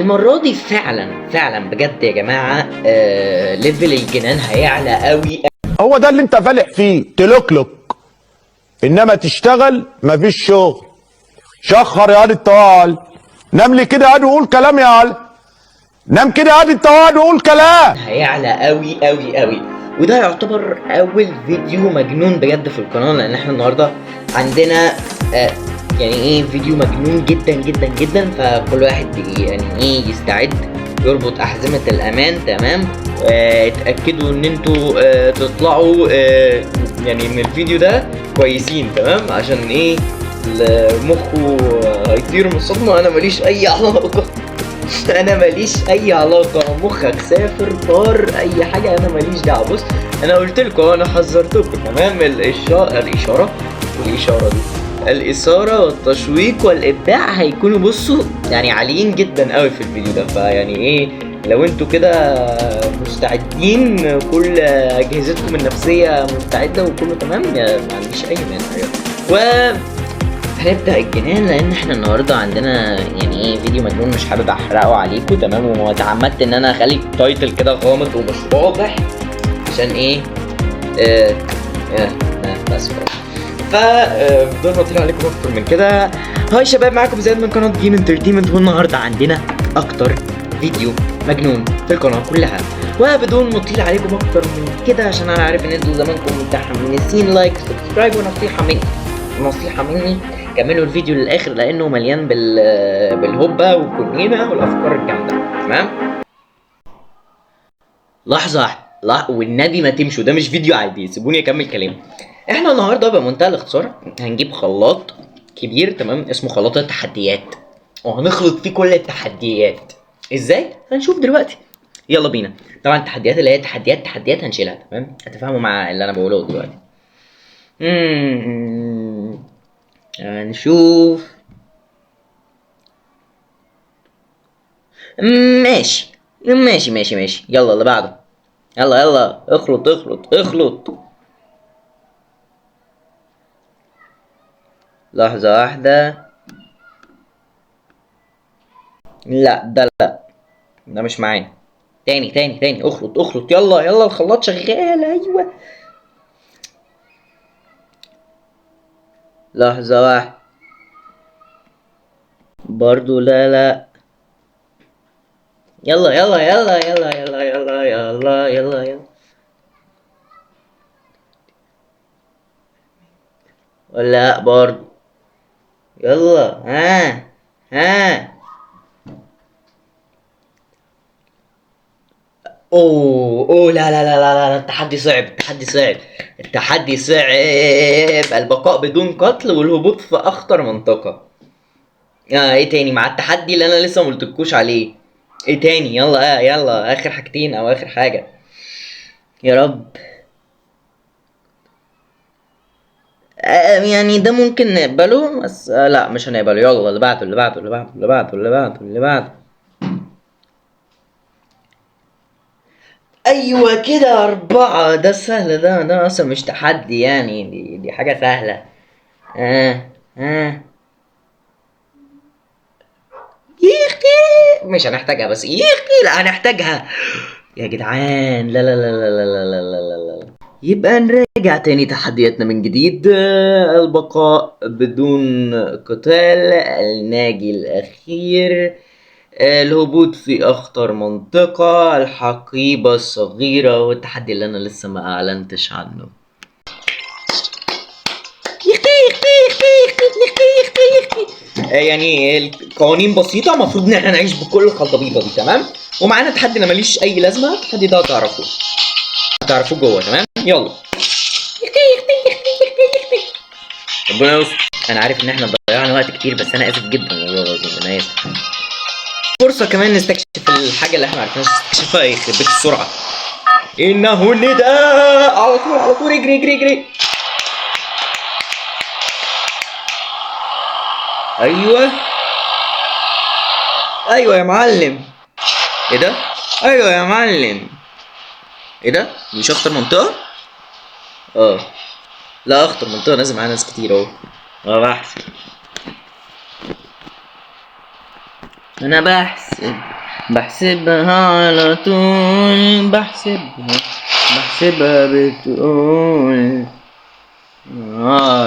المرة دي فعلا بجد يا جماعة ليفل الجنان هيعلى قوي. هو ده اللي انت فالح فيه، تلوكلوك، انما تشتغل مفيش شغل. شخر يا واد الطوال، نام لي كده قاعد وقول كلام يا عال، نام كده قاعد الطوال وقول كلام. هيعلى قوي وده يعتبر اول فيديو مجنون بجد في القناة، لان احنا النهاردة عندنا يعني ايه فيديو مجنون جدا. فكل واحد يعني ايه يستعد يربط احزمة الامان. تمام، اتأكدوا ان انتوا تطلعوا يعني من الفيديو ده كويسين. تمام، عشان ايه مخه هيطير من الصدمة. انا ماليش اي علاقة انا ماليش اي علاقة، مخك سافر طار اي حاجة، انا ماليش دعوة. بص انا قلت لكم، انا حذرتكم. تمام، الاشارة دي الاثاره والتشويق والابداع هيكونوا بصوا يعني عاليين جدا قوي في الفيديو ده. فيعني ايه لو انتوا كده مستعدين، كل اجهزتكم النفسيه مستعده وكله تمام، ما عنديش اي مانع. و هنبدا الجنان، لان احنا النهارده عندنا يعني ايه فيديو مجنون، مش حابب احرقه عليكم. تمام، وتعمدت ان انا اخلي التايتل كده غامض ومش واضح عشان ايه بس بدون ما اطيل عليكم اكتر من كده، هاي شباب، معاكم زياد من قناه جيم انترتينمنت، والنهارده عندنا اكتر فيديو مجنون في القناه كلها. وبدون ما اطيل عليكم اكتر من كده، عشان انا عارف ان انتوا زمانكم متحمسين، لايك سبسكرايب، ونصيحه مني كملوا الفيديو للاخر، لانه مليان بالهبه والكنينه والافكار الجامده. تمام، لحظه والنبي ما تمشوا، ده مش فيديو عادي، سيبوني اكمل كلامي. احنا النهارده بمنتهى الاختصار هنجيب خلاط كبير، تمام، اسمه خلاط التحديات، وهنخلط فيه كل التحديات. ازاي؟ هنشوف دلوقتي، يلا بينا. طبعا التحديات اللي هي تحديات هنشيلها. تمام، هتفهموا مع اللي انا بقوله دلوقتي. هنشوف. ماشي، يلا اللي بعده. يلا اخلط. لحظة واحدة، لا ده مش معانا. تاني، اخلط، يلا الخلاط شغال، ايوه. لحظة واحدة برضو، لا. يلا ولا برضو. يلا ها اوه لا، التحدي صعب. البقاء بدون قتل والهبوط في اخطر منطقة. ايه تاني مع التحدي اللي انا لسه مقلتلكوش عليه؟ ايه تاني؟ يلا اخر حاجتين او اخر حاجة يا رب. يعني ده ممكن نقبله، بس لا مش هنقبله. يلا اللي بعده. ايوه كده 4. ده سهل، ده اصلا مش تحدي يعني، دي حاجة سهلة. ها يخي مش هنحتاجها، بس يخي لا هنحتاجها يا جدعان. لا. يبقى نراجع تاني تحدياتنا من جديد. البقاء بدون قتال، الناجي الأخير، الهبوط في أخطر منطقة، الحقيبة الصغيرة، والتحدي اللي أنا لسه ما أعلنتش عنه. يعني القوانين بسيطة، المفروض إن احنا نعيش بكل الخلطبيطة دي. تمام، ومعانا تحدي أنا ماليش أي لازمة. التحدي ده هتعرفوه جوه. تمام، يلا. ربنا يستر. انا عارف ان احنا ضيعنا وقت كتير، بس انا اسف جدا والله العظيم، انا اسف. فرصه كمان نستكشف الحاجه اللي احنا عارفينها نستكشفها. يخرب بيت السرعه، انه النداء. على طول اجري. ايوه يا معلم. ايه ده؟ ايوه يا معلم. ايه ده؟ مش اخطر منطقه؟ لا اخطر منطقه نازل معانا ناس كتير اهو. بحث. انا بحسبها على طول، بحسبها بتقول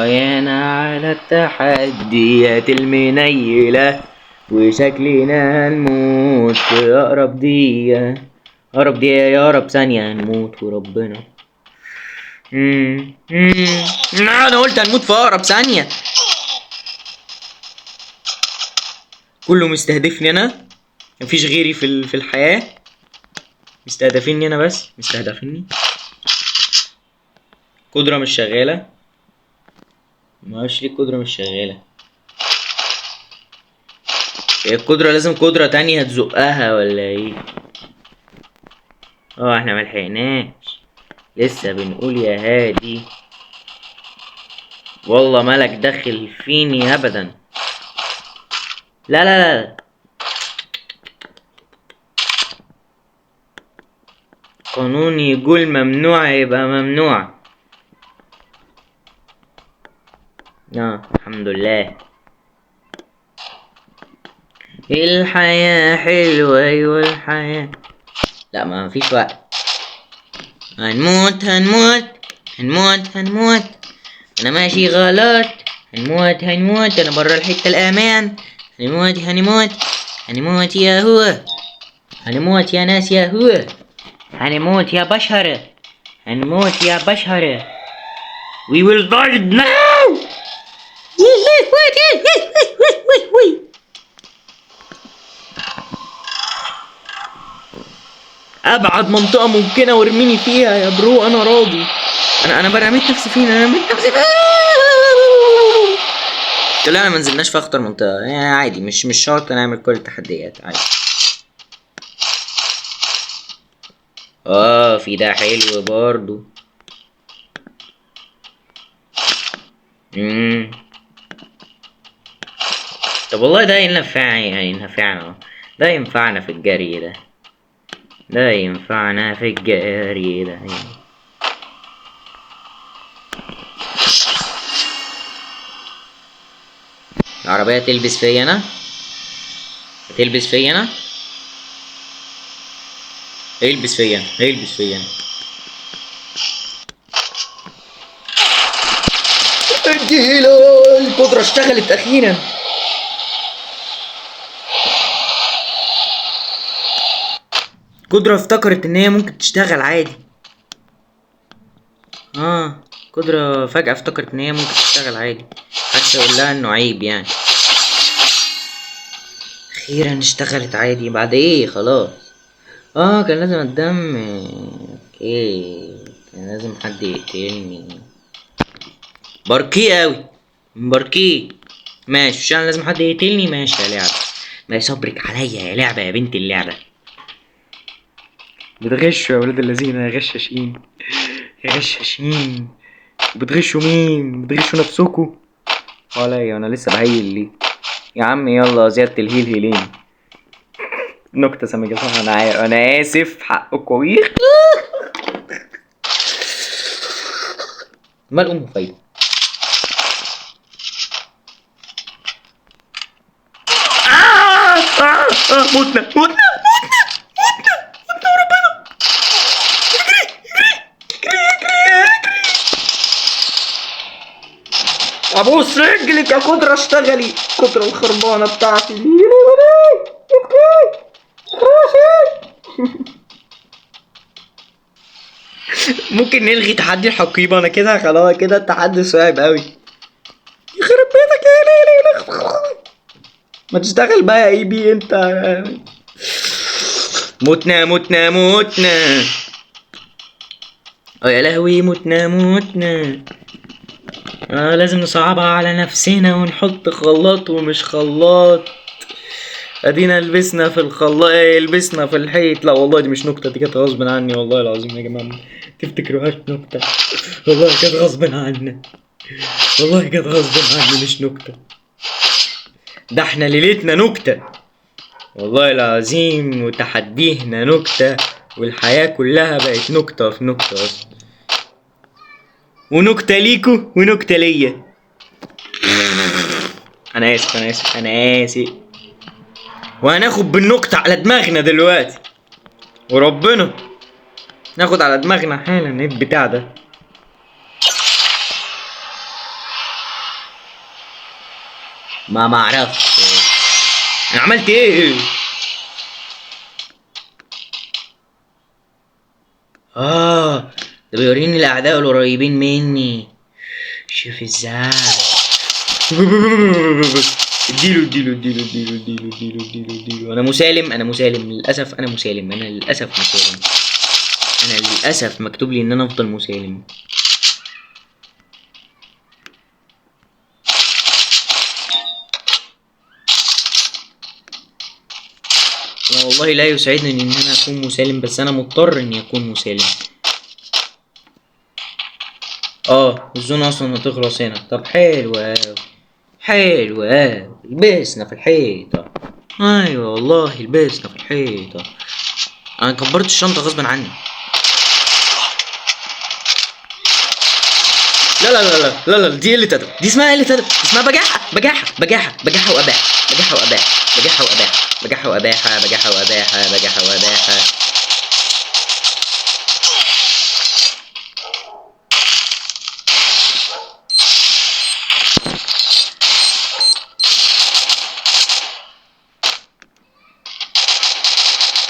يانا على التحديات المنيلة، وشكلنا هنموت في أقرب دقيقة، أقرب دقيقة يا رب ثانية هنموت وربنا. أنا قلت هنموت في أقرب ثانية. كله مستهدفني أنا، مفيش غيري في الحياة. مستهدفيني أنا بس، مستهدفيني. قدرة مش شغالة، معرفش ليه القدرة مش شغالة. هي القدرة لازم قدرة تانية تزقها ولا ايه؟ احنا ملحقناش لسه، بنقول يا هادي. والله مالك داخل فيني ابدا. لا لا لا، قانون يقول ممنوع يبقى ممنوع. الحمد لله. الحياة حلوة، ايوه الحياة. لا ما فيش وقت. هنموت هنموت هنموت هنموت، انا ماشي غلط. هنموت هنموت، انا برا الحتة الامان. هنموت هنموت هنموت يا هو، هنموت يا ناس يا هو، هنموت يا بشر، هنموت يا بشر. We will die now. ابعد منطقة ممكنة وارميني فيها يا برو، انا راضي. انا رميت نفسي فين، انا رميت نفسي فين. طلعنا ما نزلناش في اخطر منطقة، يعني عادي، مش شرط نعمل كل التحديات، عادي. في ده حلو برضو. طب والله ده ينفعنا، ده ينفعنا في الجري ده، ده ينفعنا في الجري ده. العربية تلبس فيا انا، هتلبس فيا انا، هيلبس فيا انا. اديله. القدرة اشتغلت اخيرا. قدرة افتكرت ان هي ممكن تشتغل عادي. قدرة فجأة افتكرت ان هي ممكن تشتغل عادي، حتى اقول لها انه عيب يعني. اخيرا اشتغلت عادي بعد ايه، خلاص. كان لازم الدم. اوكي، كان لازم حد يقتلني. باركيه اوي، باركيه. ماشي، عشان لازم حد يقتلني. ماشي يا لعبة، ما صبرك عليا يا لعبة يا بنت اللعبة. بتغشوا يا ولاد الذين، يا غشاشين يا غشاشين. بتغشوا مين؟ بتغشوا نفسكوا عليا، انا لسه بهيل ليه يا عم؟ يلا زيادة الهيل هيلين. نكتة سامجة صح، انا اسف، حقكوا ويخ. مال ام فايدة. موتنا وربنا. ابوس رجلك يا قدرة، اشتغلي قدرة الخربانة بتاعتي دي. ممكن نلغي تحدي الحقيبة، انا كده خلاص، كده التحدي صعب قوي. يخرب بيتك يا ليلي، ما تشتغل بقى يا اي بي انت. موتنا يا لهوي، موتنا. لازم نصعبها على نفسنا ونحط خلاط ومش خلاط. ادينا لبسنا في الخلاط، لبسنا في الحيط. لا والله دي مش نكتة، دي كانت غصب عني والله العظيم يا جماعة، تفتكروهاش نكتة. والله كانت غصب عني، والله كانت غصب عني، مش نكتة. ده احنا ليلتنا نكتة والله العظيم، وتحديهنا نكتة، والحياة كلها بقت نكتة في نكتة اصلا، ونكتة ليكو ونكتة ليا. انا اسف. وهناخد بالنكتة على دماغنا دلوقتي، وربنا ناخد على دماغنا حالا البتاع ده. ما اعرفش انا عملت ايه. ده بيوريني الاعداء القريبين مني. شوف ازاي. اديله اديله اديله اديله اديله اديله اديله اديله. انا مسالم، انا مسالم للاسف، انا مسالم، انا للاسف مسالم، انا للاسف مكتوب لي ان انا افضل مسالم. انا والله لا يسعدني ان انا اكون مسالم، بس انا مضطر اني اكون مسالم. الزونة اصلا هتخلص هنا. طب حلو اوي، حلو اوي، لبسنا في الحيطة. ايوه والله لبسنا في الحيطة. انا كبرت الشنطة غصب عني. لا لا لا لا لا لا، دي قلة أدب، دي اسمها قلة أدب، اسمها بجاحة بجاحة بجاحة بجاحة وأباحة، بجاحة وأباحة، بجاحة وأباحة، بجاحة وأباحة، بجاحة وأباحة، بجاحة وأباحة.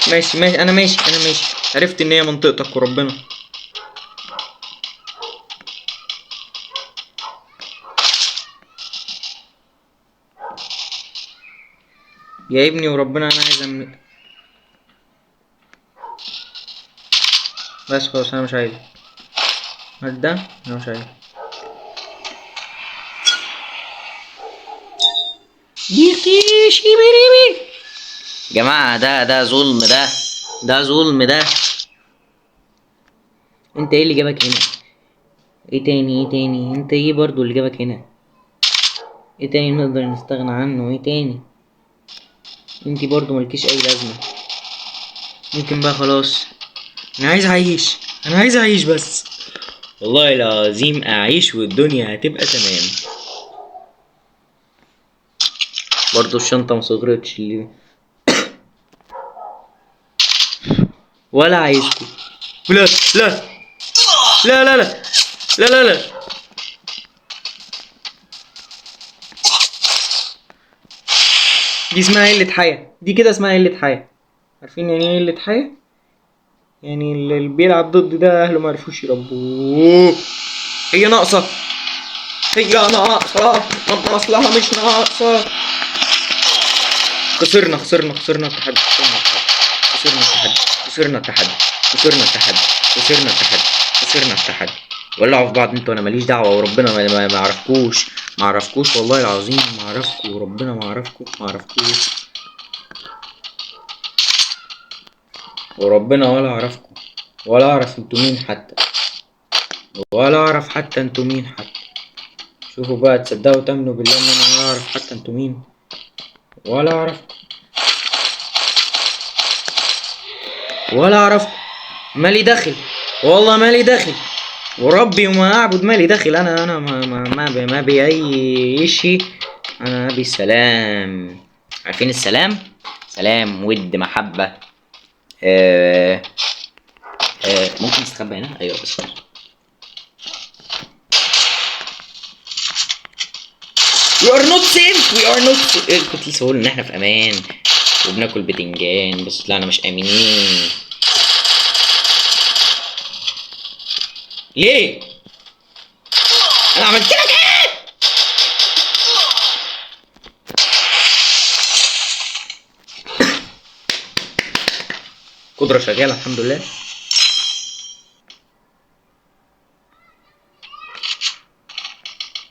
ماشي ماشي، أنا ماشي أنا ماشي، عرفت إن هي منطقتك وربنا. يا ابني وربنا أنا عايز بس خلاص أنا مش عايز ده، أنا مش عايز. يخيشي بريمي جماعة، ده ظلم، ده ظلم ده. انت ايه اللي جابك هنا؟ ايه تاني؟ ايه تاني؟ انت ايه برضو اللي جابك هنا؟ ايه تاني نقدر نستغنى عنه؟ ايه تاني؟ انتي برضو ملكيش اي لازمة. ممكن بقى خلاص، انا عايز اعيش، انا عايز اعيش بس، والله العظيم اعيش والدنيا هتبقى تمام. برضو الشنطة مصغرتش اللي ولا عايزكم. لا لا لا لا لا لا لا لا. دي اسمها قلة حياة، دي كده اسمها قلة حياة. عارفين يعني ايه قلة حياة؟ يعني اللي بيلعب ضد ده اهله معرفوش يربوه. هي ناقصة، هي ناقصة، اصلها مش ناقصة. خسرنا التحدي، خسرنا التحدي، خسرنا التحدي، خسرنا التحدي، خسرنا التحدي. ولعوا في بعض انتوا، انا ماليش دعوة، وربنا ما اعرفكوش، ما اعرفكوش والله العظيم ما اعرفكوا، وربنا ما اعرفكوا، ما اعرفكوش، وربنا ولا اعرفكوا، ولا اعرف انتوا مين حتى، ولا اعرف حتى انتوا مين حتى. شوفوا بقى، تصدقوا تامنوا بالله ان انا ولا اعرف حتى انتوا مين، ولا اعرف، ولا اعرف. مالي دخل، والله مالي دخل، وربي وما اعبد مالي دخل. انا ما بي اي شيء. انا ابي السلام. عارفين السلام؟ سلام، ود، محبة. ممكن نستخبى هنا؟ ايوه بس We are not safe. We are not safe. كنت لسه هقول ان احنا في امان وبناكل بتنجان، بس طلعنا مش امنين. ليه؟ انا عملت لك ايه؟ قدرة شغالة الحمد لله.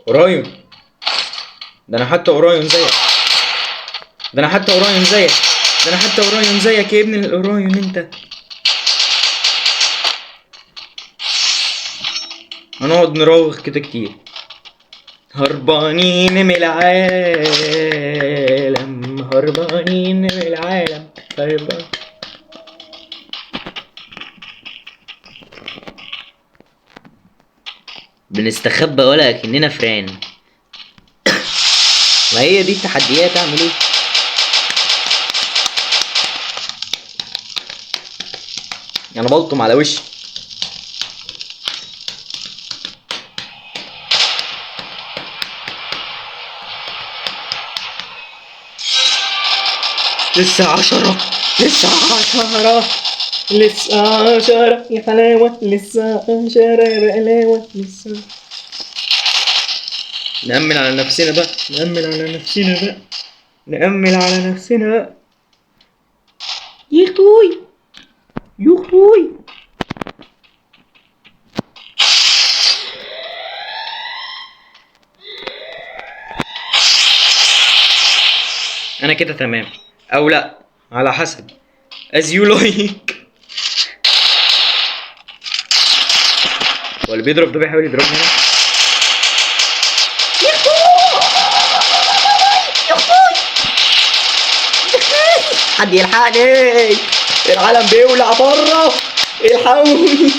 اورايون، ده انا حتى اورايون زيك، ده انا حتى اورايون زيك، ده انا حتى اورايون زيك يا ابن الاورايون انت. هنقعد نراوغ كده كتير. هربانين من العالم، هربانين من العالم، هربان. بنستخبى ولا كأننا فران. ما هي دي التحديات، اعمل ايه؟ انا بلطم على وشي. لسه 10 لسه 10 لسه 10 يا حلاوة، لسه 10 يا حلاوة لسه. نأمن على نفسنا بقى، نأمن على نفسنا بقى، نأمن على نفسنا بقى. يختوي يختوي. انا كده تمام او لا على حسب as you like. هو اللي بيضرب ده بيحاول يضربني هنا. حد يلحقني، العالم بيولع بره، الحقوني.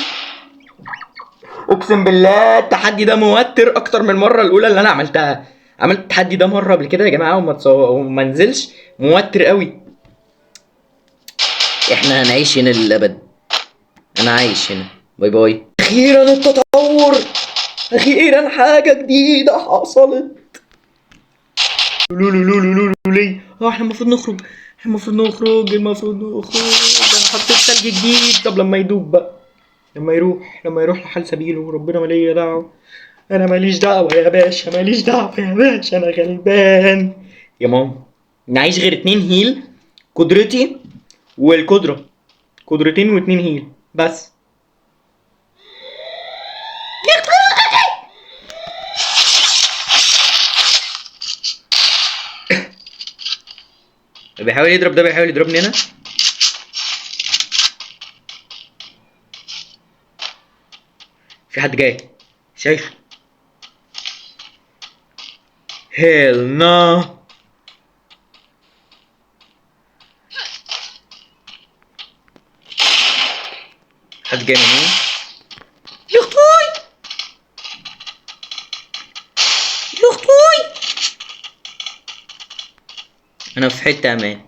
اقسم بالله التحدي ده موتر اكتر من المره الاولى اللي انا عملتها. عملت التحدي ده مره قبل كده يا جماعه وما نزلش، موتر قوي. احنا هنعيش هنا للابد، انا عايش هنا. باي باي. اخيرا التطور، اخيرا حاجه جديده حصلت. ليه احنا المفروض نخرج، احنا المفروض نخرج، انا حطيت ثلج جديد. طب لما يدوب بقى، لما يروح لحال سبيله، ربنا ماليش دعوه. انا ماليش دعوه يا باشا، ماليش دعوه يا باشا، انا غلبان يا ماما. نعيش غير 2 هيل، قدرتي والقدره، قدرتين و2 هيل بس. بيحاول يضرب ده، بيحاول يضربني انا. في حد جاي، شايفه. هيل نا. حد جاي من مين؟ يا اختوي يا اختوي. انا في حته امان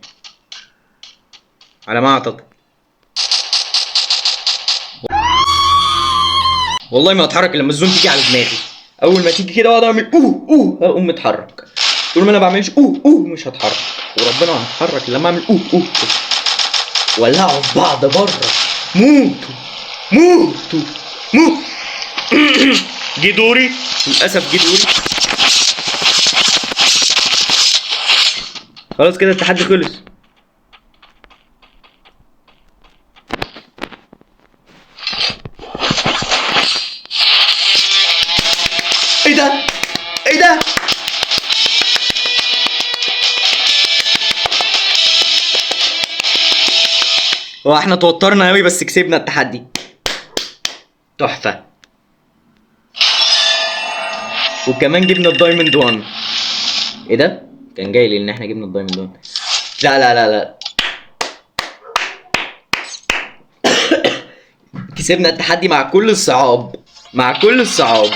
على ما اعتقد. والله ما اتحرك لما الزوم تيجي على دماغي. اول ما تيجي كده اقعد اعمل اقوم متحرك. طول ما انا بعملش مش هتحرك، وربنا هتحرك لما اعمل كده. ولعوا في بعض بره. موتوا موتوا موت. جه دوري للاسف، جه دوري. خلاص كده التحدي خلص. ايه ده؟ ايه ده؟ هو احنا توترنا اوي بس كسبنا التحدي. تحفة. وكمان جبنا الدايموند 1. ايه ده؟ كان جاي لي ان احنا جبنا الدايموند 1. لا لا لا لا. كسبنا التحدي مع كل الصعاب، مع كل الصعاب.